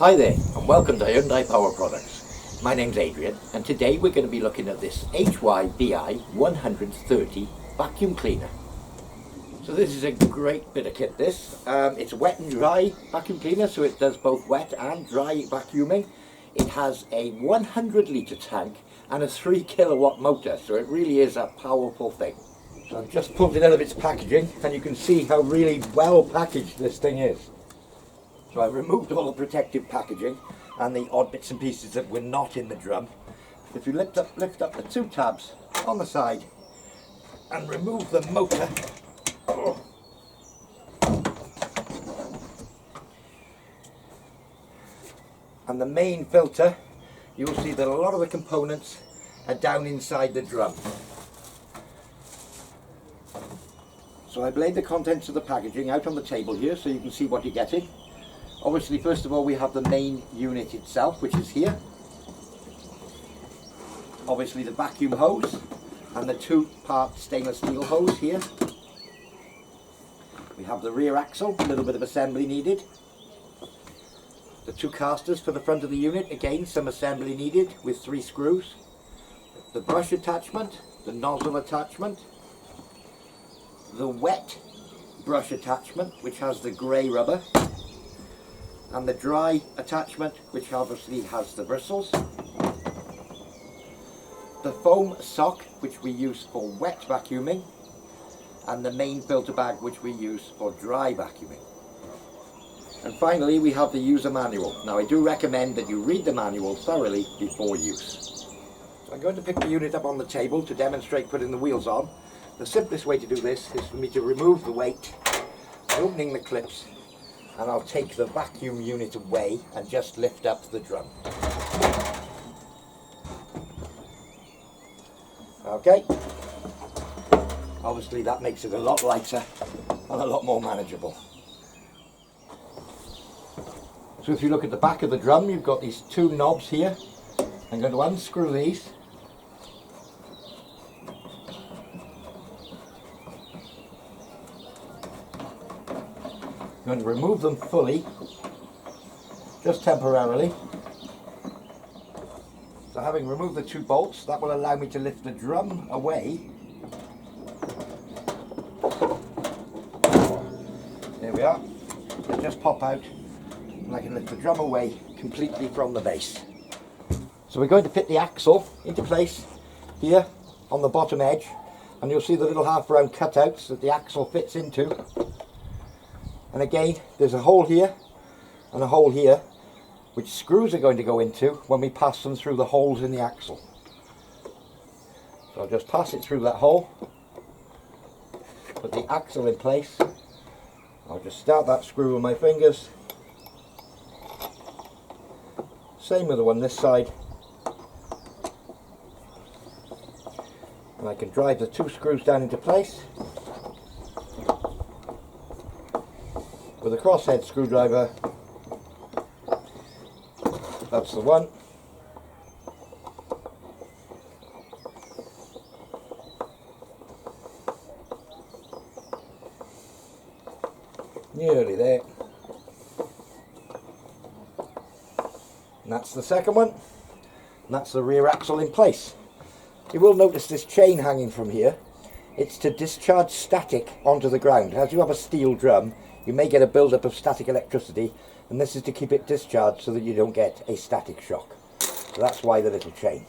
Hi there and welcome to Hyundai Power Products. My name's Adrian and today we're going to be looking at this HYVI10030 vacuum cleaner. So this is a great bit of kit this. It's a wet and dry vacuum cleaner, so it does both wet and dry vacuuming. It has a 100 litre tank and a 3 kilowatt motor, so it really is a powerful thing. So I've just pulled it out of its packaging and you can see how really well packaged this thing is. So I removed all the protective packaging and the odd bits and pieces that were not in the drum. If you lift up the two tabs on the side and remove the motor, and the main filter, you'll see that a lot of the components are down inside the drum. So I've laid the contents of the packaging out on the table here so you can see what you're getting. Obviously, first of all, we have the main unit itself, which is here. Obviously the vacuum hose and the two-part stainless steel hose here. We have the rear axle, a little bit of assembly needed. The two casters for the front of the unit, again some assembly needed with 3 screws. The brush attachment, the nozzle attachment, the wet brush attachment, which has the grey rubber, and the dry attachment, which obviously has the bristles. The foam sock, which we use for wet vacuuming, and the main filter bag, which we use for dry vacuuming. And finally, we have the user manual. Now, I do recommend that you read the manual thoroughly before use. So I'm going to pick the unit up on the table to demonstrate putting the wheels on. The simplest way to do this is for me to remove the weight, opening the clips, and I'll take the vacuum unit away and just lift up the drum. Okay, obviously that makes it a lot lighter and a lot more manageable. So if you look at the back of the drum, you've got these 2 knobs here. I'm going to unscrew these. I'm going to remove them fully, just temporarily. So having removed the 2 bolts, that will allow me to lift the drum away. There we are. They just pop out and I can lift the drum away completely from the base. So we're going to fit the axle into place here on the bottom edge, and you'll see the little half round cutouts that the axle fits into. And again, there's a hole here and a hole here, which screws are going to go into when we pass them through the holes in the axle. So I'll just pass it through that hole, put the axle in place. I'll just start that screw with my fingers. Same with the one this side. And I can drive the 2 screws down into place. With a crosshead screwdriver, that's the one. Nearly there. And that's the second one. And that's the rear axle in place. You will notice this chain hanging from here. It's to discharge static onto the ground. As you have a steel drum, you may get a build-up of static electricity, and this is to keep it discharged so that you don't get a static shock. So that's why the little chain.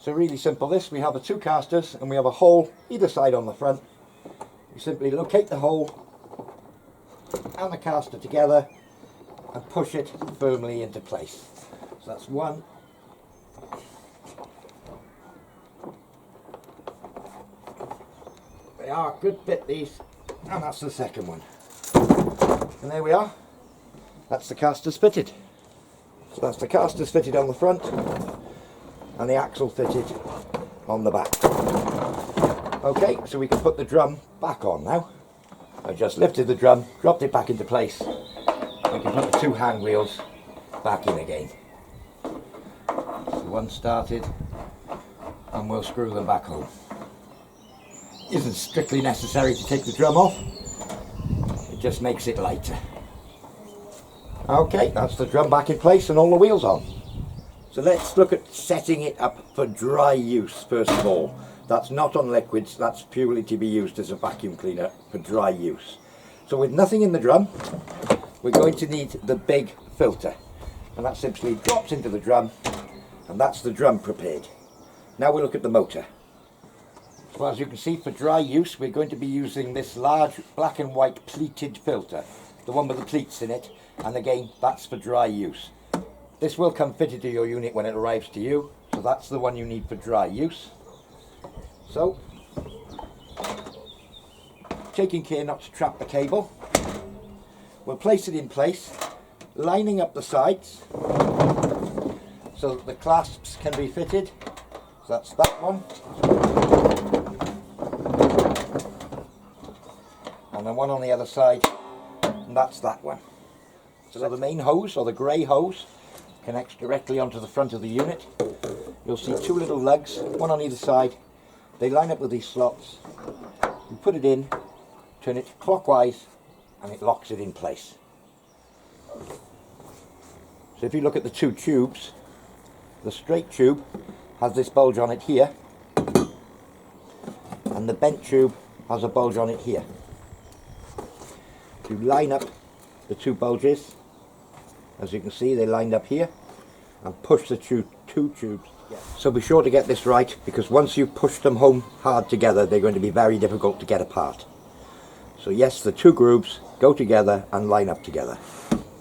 So really simple this, we have the 2 casters and we have a hole either side on the front. You simply locate the hole and the caster together and push it firmly into place. So that's one. They are a good bit, these, and that's the second one. And there we are, that's the casters fitted. So that's the casters fitted on the front and the axle fitted on the back. Okay, so we can put the drum back on now. I just lifted the drum, dropped it back into place. We can put the 2 hand wheels back in again. So one started and we'll screw them back home. Isn't strictly necessary to take the drum off, it just makes it lighter. Okay, that's the drum back in place and all the wheels on. So let's look at setting it up for dry use first of all. That's not on liquids, that's purely to be used as a vacuum cleaner for dry use. So with nothing in the drum, we're going to need the big filter. And that simply drops into the drum, and that's the drum prepared. Now we look at the motor. So as you can see, for dry use, we're going to be using this large black and white pleated filter. The one with the pleats in it, and again, that's for dry use. This will come fitted to your unit when it arrives to you, so that's the one you need for dry use. So, taking care not to trap the cable, we'll place it in place, lining up the sides so that the clasps can be fitted. So that's that one. And then one on the other side, and that's that one. So the main hose, or the grey hose, connects directly onto the front of the unit. You'll see two little lugs, one on either side. They line up with these slots. You put it in, turn it clockwise, and it locks it in place. So if you look at the two tubes, the straight tube has this bulge on it here, and the bent tube has a bulge on it here. You line up the two bulges, as you can see they lined up here, and push the two tubes. So be sure to get this right, because once you push them home hard together, they're going to be very difficult to get apart. So yes, the two grooves go together and line up together.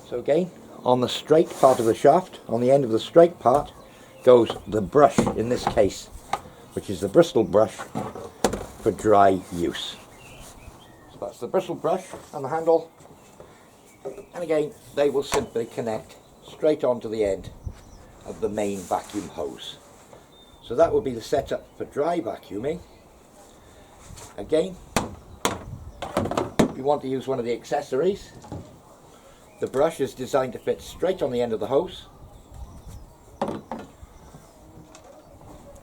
So again, on the straight part of the shaft, on the end of the straight part, goes the brush in this case, which is the Bristol brush for dry use. So that's the Bristol brush and the handle, and again they will simply connect straight onto the end of the main vacuum hose. So that will be the setup for dry vacuuming. Again, if you want to use one of the accessories, the brush is designed to fit straight on the end of the hose,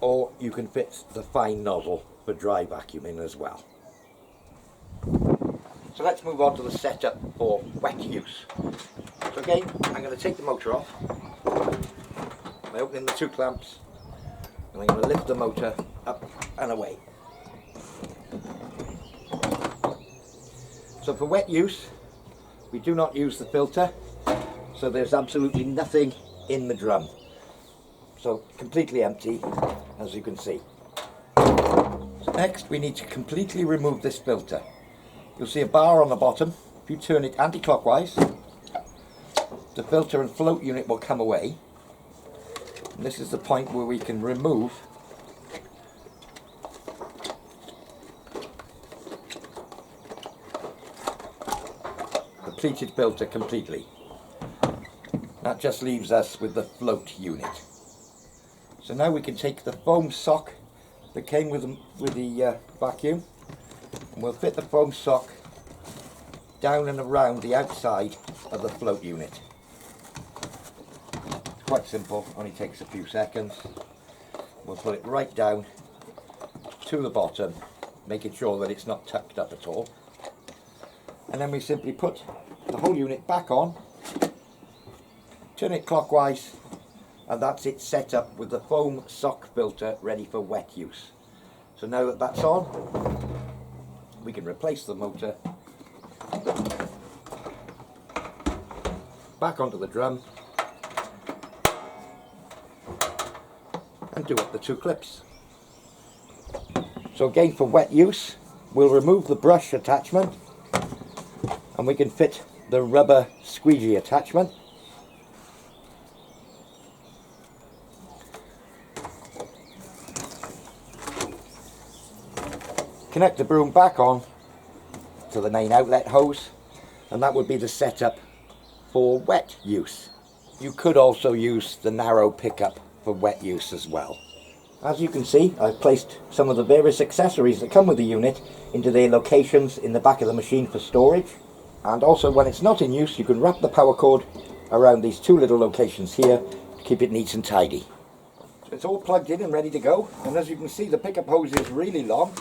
or you can fit the fine nozzle for dry vacuuming as well. So let's move on to the setup for wet use. So again, I'm going to take the motor off by opening the two clamps, and I'm going to lift the motor up and away. So for wet use, we do not use the filter, so there's absolutely nothing in the drum. So completely empty, as you can see. So next we need to completely remove this filter. You'll see a bar on the bottom. If you turn it anti-clockwise, the filter and float unit will come away. And this is the point where we can remove the pleated filter completely. That just leaves us with the float unit. So now we can take the foam sock that came with the vacuum, and we'll fit the foam sock down and around the outside of the float unit. It's quite simple, only takes a few seconds. We'll put it right down to the bottom, making sure that it's not tucked up at all. And then we simply put the whole unit back on, turn it clockwise, and that's it set up with the foam sock filter ready for wet use. So now that that's on, we can replace the motor back onto the drum and do up the two clips. So again, for wet use, we'll remove the brush attachment and we can fit the rubber squeegee attachment. Connect the broom back on to the main outlet hose, and that would be the setup for wet use. You could also use the narrow pickup for wet use as well. As you can see, I've placed some of the various accessories that come with the unit into their locations in the back of the machine for storage. And also, when it's not in use, you can wrap the power cord around these two little locations here to keep it neat and tidy. So it's all plugged in and ready to go, and as you can see, the pickup hose is really long.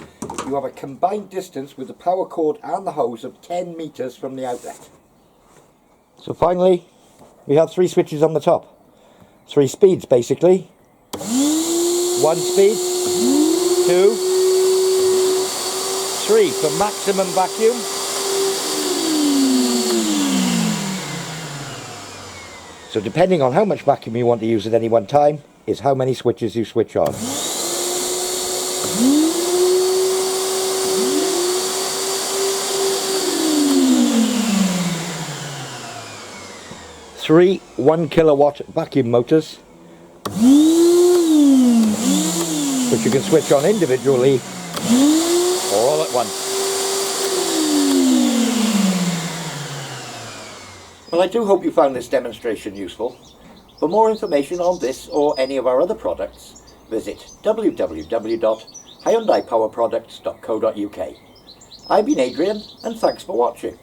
You have a combined distance with the power cord and the hose of 10 meters from the outlet. So finally, we have 3 switches on the top. 3 speeds basically. 1 speed, 2, 3 for maximum vacuum. So depending on how much vacuum you want to use at any one time is how many switches you switch on. 3 1-kilowatt vacuum motors, which you can switch on individually or all at once. Well, I do hope you found this demonstration useful. For more information on this or any of our other products, visit www.hyundaipowerproducts.co.uk. I've been Adrian, and thanks for watching.